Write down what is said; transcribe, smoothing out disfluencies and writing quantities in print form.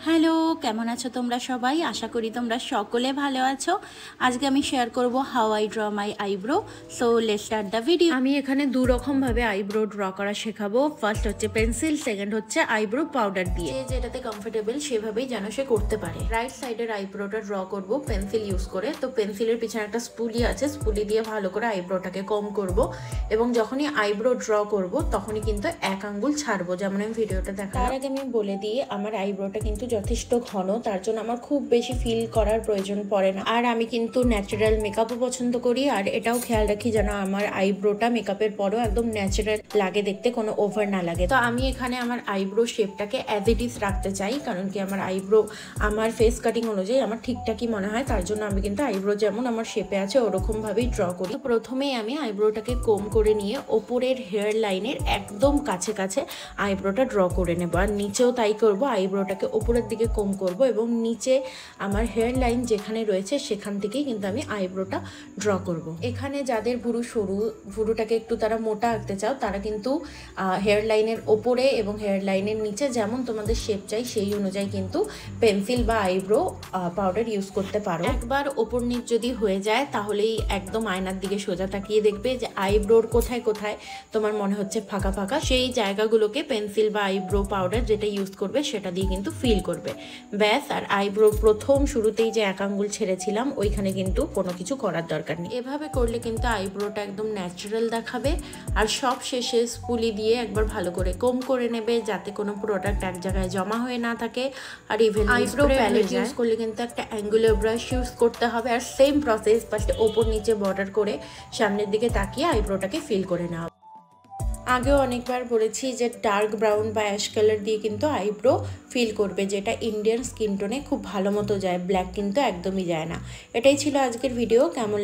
Hello, কেমন আছো তোমরা সবাই? আশা করি তোমরা সকলে ভালো আছো। আজকে আমি শেয়ার করব how I draw my eyebrow. So let's start the video. আমি এখানে দু রকম ভাবে আইব্রো ড্র করা শেখাবো। ফার্স্ট হচ্ছে পেন্সিল, সেকেন্ড হচ্ছে আইব্রো পাউডার দিয়ে। যে যেটাতে কমফোর্টেবল সেভাবেই যেন সে করতে পারে। রাইট সাইডের আইব্রোটা ড্র করব পেন্সিল ইউজ করে। তো পেন্সিলের পিছনে একটা স্পুলি আছে, স্পুলি দিয়ে ভালো করে আইব্রোটাকে কম করব এবং যখনই আইব্রো ড্র করব তখনই কিন্তু এক আঙ্গুল ছাড়বো, যেমন আমি ভিডিওটা দেখালাম। তার আগে আমি বলে দিই, আমার আইব্রোটা কিন্তু যথেষ্ট ঘন, তার জন্য আমার খুব বেশি ফিল করার প্রয়োজন পড়ে না। আর আমি কিন্তু ন্যাচারাল মেকআপও পছন্দ করি, আর এটাও খেয়াল রাখি যেন আমার আইব্রোটা মেকআপের পরেও একদম ন্যাচারাল লাগে দেখতে, কোনো ওভার না লাগে। তো আমি এখানে আমার আইব্রো শেপটাকে অ্যাজ ইট ইজ রাখতে চাই, কারণ কি আমার আইব্রো আমার ফেস কাটিং অনুযায়ী আমার ঠিকঠাকই মনে হয়। তার জন্য আমি কিন্তু আইব্রো যেমন আমার শেপে আছে ওরকম ভাবেই ড্র করি। প্রথমেই আমি আইব্রোটাকে কোম করে নিয়ে ওপরের হেয়ার লাইনের একদম কাছে কাছে আইব্রোটা ড্র করে নেব, আর নিচেও তাই করব। আইব্রোটাকে ওপরের দিকে কম করব এবং নিচে আমার হেয়ার লাইন যেখানে রয়েছে সেখান থেকেই কিন্তু আমি আইব্রোটা ড্র করব। এখানে যাদের ভুরু সরু, ভুরুটাকে একটু তারা মোটা আঁকতে চাও, তারা কিন্তু হেয়ার লাইনের ওপরে এবং হেয়ার লাইনের নিচে যেমন তোমাদের শেপ চাই সেই অনুযায়ী কিন্তু পেন্সিল বা আইব্রো পাউডার ইউজ করতে পারো। একবার ওপর নিচ যদি হয়ে যায় তাহলেই একদম আয়নার দিকে সোজা তাকিয়ে দেখবে যে আইব্রোর কোথায় কোথায় তোমার মনে হচ্ছে ফাঁকা ফাঁকা, সেই জায়গাগুলোকে পেন্সিল বা আইব্রো পাউডার যেটা ইউজ করবে সেটা দিয়ে কিন্তু ফিল করবে, ব্যাস। আর আইব্রো প্রথম শুরুতেই যে এক আঙ্গুল ছেড়েছিলাম ওইখানে কিন্তু কোনো কিছু করার দরকার নেই। এভাবে করলে কিন্তু আইব্রোটা একদম ন্যাচারাল দেখাবে। আর সব শেষে স্পুলি দিয়ে একবার ভালো করে কোম করে নেবে যাতে কোনো প্রোডাক্ট এক জায়গায় জমা হয়ে না থাকে। আর ইভেন আইব্রো প্যালেট ইউজ করলে কিন্তু একটা অ্যাঙ্গুলার ব্রাশ ইউজ করতে হবে, আর সেম প্রসেস ফার্স্টে ওপর নিচে বর্ডার করে সামনের দিকে তাকিয়ে আইব্রোটাকে ফিল করে নেওয়া। আগেও অনেকবার বলেছি যে ডার্ক ব্রাউন বা অ্যাশ কালার দিয়ে কিন্তু আইব্রো ফিল করবে, যেটা ইন্ডিয়ান স্কিন টোনে খুব ভালো মতো যায়, ব্ল্যাক কিন্তু একদমই যায় না। এটাই ছিল আজকের ভিডিও। কেমন